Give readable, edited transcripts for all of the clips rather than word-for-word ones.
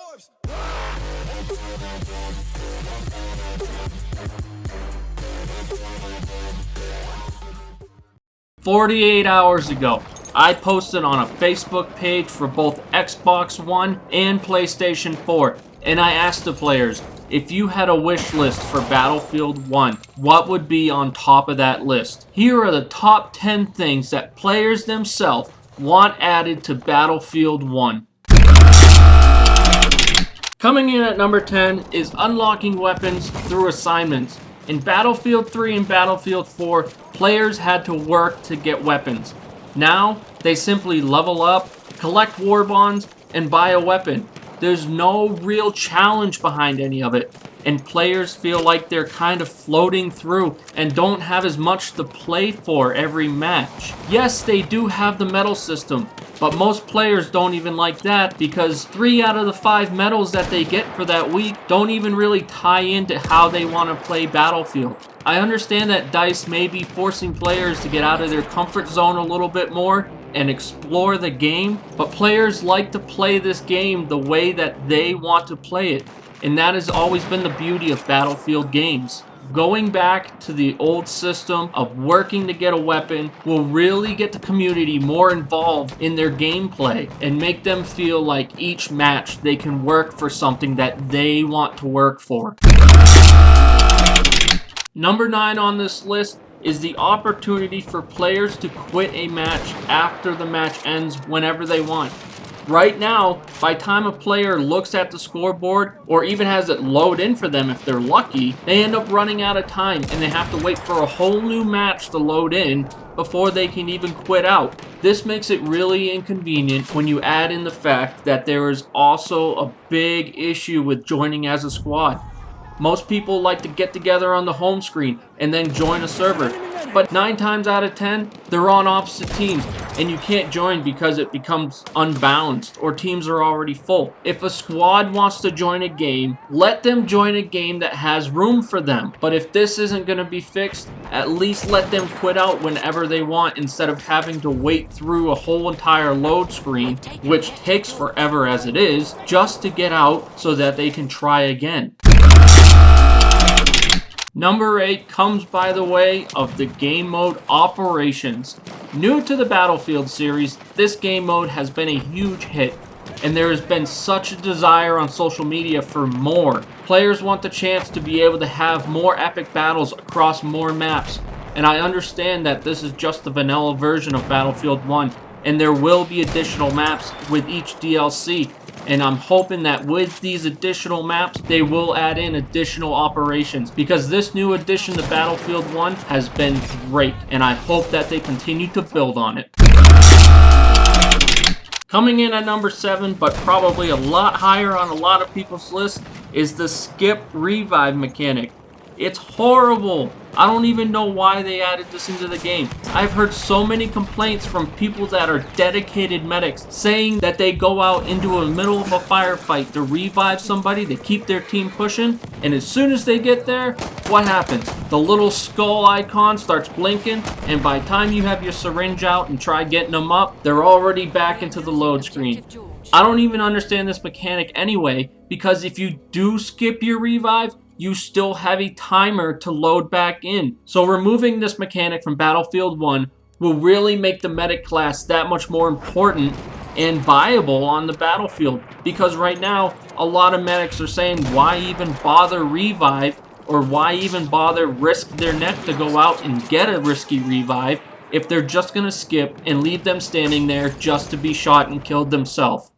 corpse. 48 hours ago, I posted on a Facebook page for both Xbox One and PlayStation 4, and I asked the players, if you had a wish list for Battlefield 1, what would be on top of that list? Here are the top 10 things that players themselves want added to Battlefield 1. Coming in at number 10 is unlocking weapons through assignments. In Battlefield 3 and Battlefield 4, players had to work to get weapons. Now, they simply level up, collect war bonds, and buy a weapon. There's no real challenge behind any of it, and players feel like they're kind of floating through and don't have as much to play for every match. Yes, they do have the medal system, but most players don't even like that because 3 out of the 5 medals that they get for that week don't even really tie into how they want to play Battlefield. I understand that DICE may be forcing players to get out of their comfort zone a little bit more and explore the game, but players like to play this game the way that they want to play it, and that has always been the beauty of Battlefield games. Going back to the old system of working to get a weapon will really get the community more involved in their gameplay and make them feel like each match they can work for something that they want to work for. Number 9 on this list is the opportunity for players to quit a match after the match ends whenever they want. Right now, by the time a player looks at the scoreboard or even has it load in for them if they're lucky, they end up running out of time and they have to wait for a whole new match to load in before they can even quit out. This makes it really inconvenient when you add in the fact that there is also a big issue with joining as a squad. Most people like to get together on the home screen and then join a server, but 9 times out of 10, they're on opposite teams and you can't join because it becomes unbalanced or teams are already full. If a squad wants to join a game, let them join a game that has room for them. But if this isn't going to be fixed, at least let them quit out whenever they want instead of having to wait through a whole entire load screen, which takes forever as it is, just to get out so that they can try again. Number 8 comes by the way of the game mode Operations. New to the Battlefield series, this game mode has been a huge hit, and there has been such a desire on social media for more. Players want the chance to be able to have more epic battles across more maps, and I understand that this is just the vanilla version of Battlefield 1, and there will be additional maps with each DLC. And I'm hoping that with these additional maps, they will add in additional operations because this new addition to Battlefield 1 has been great, and I hope that they continue to build on it. Coming in at number 7, but probably a lot higher on a lot of people's list, is the skip revive mechanic. It's horrible. I don't even know why they added this into the game. I've heard so many complaints from people that are dedicated medics saying that they go out into the middle of a firefight to revive somebody to keep their team pushing, and as soon as they get there, what happens? The little skull icon starts blinking, and by the time you have your syringe out and try getting them up, they're already back into the load screen. I don't even understand this mechanic anyway, because if you do skip your revive, you still have a timer to load back in. So removing this mechanic from Battlefield 1 will really make the medic class that much more important and viable on the battlefield. Because right now, a lot of medics are saying, why even bother revive, or why even bother risk their neck to go out and get a risky revive if they're just gonna skip and leave them standing there just to be shot and killed themselves.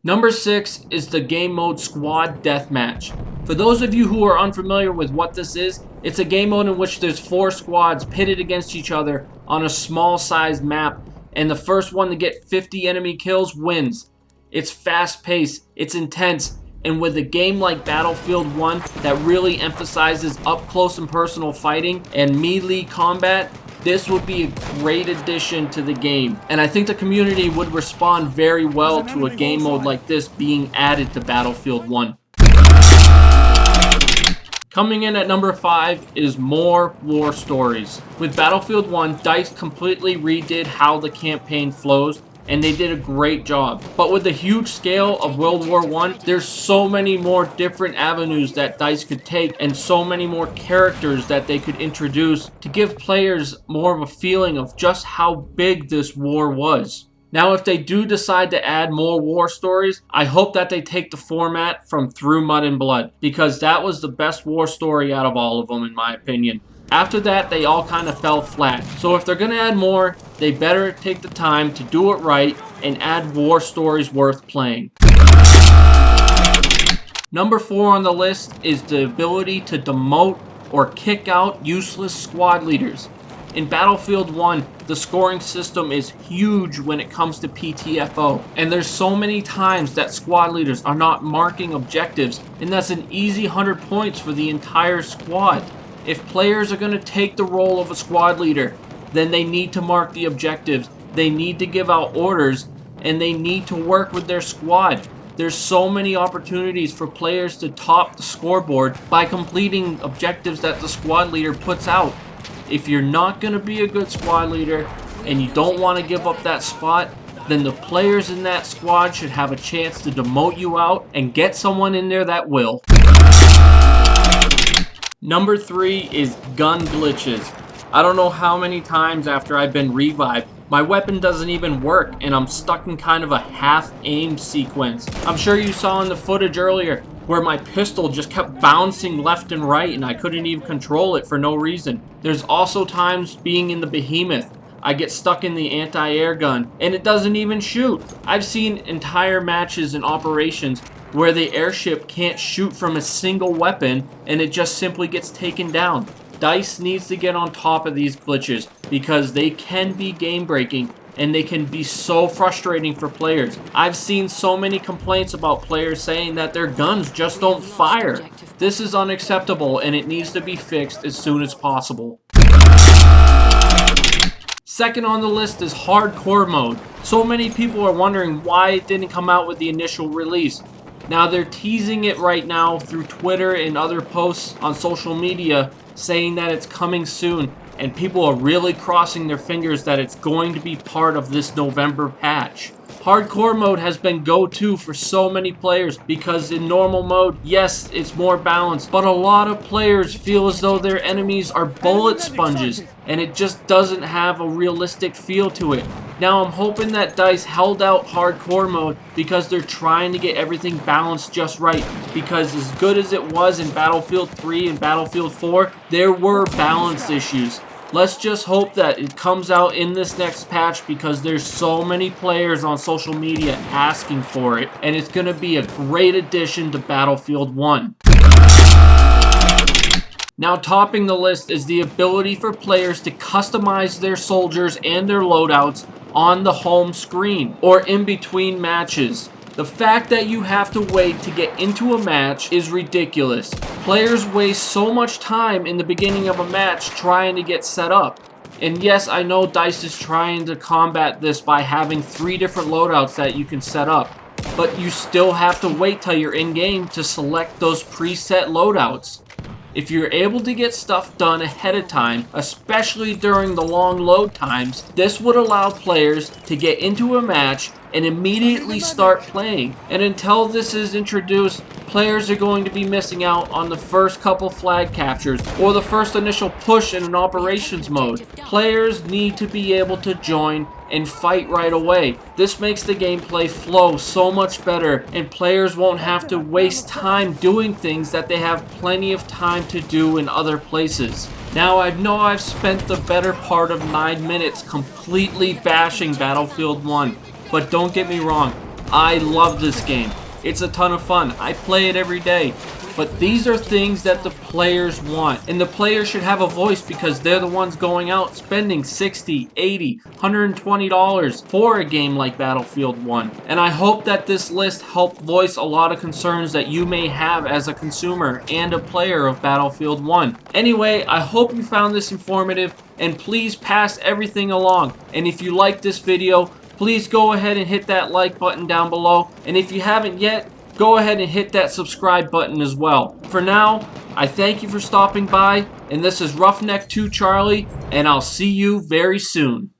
Number 6 is the game mode Squad Deathmatch. For those of you who are unfamiliar with what this is, it's a game mode in which there's 4 squads pitted against each other on a small sized map, and the first one to get 50 enemy kills wins. It's fast paced, it's intense, and with a game like Battlefield 1 that really emphasizes up close and personal fighting and melee combat, this would be a great addition to the game, and I think the community would respond very well to a game mode like this being added to Battlefield 1. Coming in at number 5 is more war stories. With Battlefield 1, DICE completely redid how the campaign flows, and they did a great job. But with the huge scale of World War I, there's so many more different avenues that DICE could take and so many more characters that they could introduce to give players more of a feeling of just how big this war was. Now, if they do decide to add more war stories, I hope that they take the format from Through Mud and Blood, because that was the best war story out of all of them, in my opinion. After that, they all kind of fell flat. So if they're going to add more, they better take the time to do it right and add war stories worth playing. Number 4 on the list is the ability to demote or kick out useless squad leaders. In Battlefield 1, the scoring system is huge when it comes to PTFO, and there's so many times that squad leaders are not marking objectives, and that's an easy 100 points for the entire squad. If players are going to take the role of a squad leader, then they need to mark the objectives, they need to give out orders, and they need to work with their squad. There's so many opportunities for players to top the scoreboard by completing objectives that the squad leader puts out. If you're not going to be a good squad leader and you don't want to give up that spot, then the players in that squad should have a chance to demote you out and get someone in there that will. Number 3 is gun glitches. I don't know how many times after I've been revived, my weapon doesn't even work and I'm stuck in kind of a half-aim sequence. I'm sure you saw in the footage earlier where my pistol just kept bouncing left and right and I couldn't even control it for no reason. There's also times being in the Behemoth, I get stuck in the anti-air gun and it doesn't even shoot. I've seen entire matches and operations where the airship can't shoot from a single weapon and it just simply gets taken down. DICE needs to get on top of these glitches because they can be game breaking and they can be so frustrating for players. I've seen so many complaints about players saying that their guns just don't fire. This is unacceptable and it needs to be fixed as soon as possible. Second on the list is hardcore mode. So many people are wondering why it didn't come out with the initial release. Now they're teasing it right now through Twitter and other posts on social media saying that it's coming soon, and people are really crossing their fingers that it's going to be part of this November patch. Hardcore mode has been go-to for so many players because in normal mode, yes, it's more balanced, but a lot of players feel as though their enemies are bullet sponges and it just doesn't have a realistic feel to it. Now I'm hoping that DICE held out hardcore mode because they're trying to get everything balanced just right, because as good as it was in Battlefield 3 and Battlefield 4, there were balance issues. Let's just hope that it comes out in this next patch because there's so many players on social media asking for it, and it's going to be a great addition to Battlefield 1. Now topping the list is the ability for players to customize their soldiers and their loadouts on the home screen or in between matches. The fact that you have to wait to get into a match is ridiculous. Players waste so much time in the beginning of a match trying to get set up. And yes, I know DICE is trying to combat this by having 3 different loadouts that you can set up. But you still have to wait till you're in game to select those preset loadouts. If you're able to get stuff done ahead of time, especially during the long load times, this would allow players to get into a match and immediately start playing. And until this is introduced, players are going to be missing out on the first couple flag captures or the first initial push in an operations mode. Players need to be able to join and fight right away. This makes the gameplay flow so much better, and players won't have to waste time doing things that they have plenty of time to do in other places. Now I know I've spent the better part of 9 minutes completely bashing Battlefield 1, but don't get me wrong, I love this game. It's a ton of fun. I play it every day. But these are things that the players want. And the players should have a voice because they're the ones going out spending $60, $80, $120 for a game like Battlefield 1. And I hope that this list helped voice a lot of concerns that you may have as a consumer and a player of Battlefield 1. Anyway, I hope you found this informative, and please pass everything along. And if you like this video, please go ahead and hit that like button down below. And if you haven't yet, go ahead and hit that subscribe button as well. For now, I thank you for stopping by, and this is Roughneck 2 Charlie, and I'll see you very soon.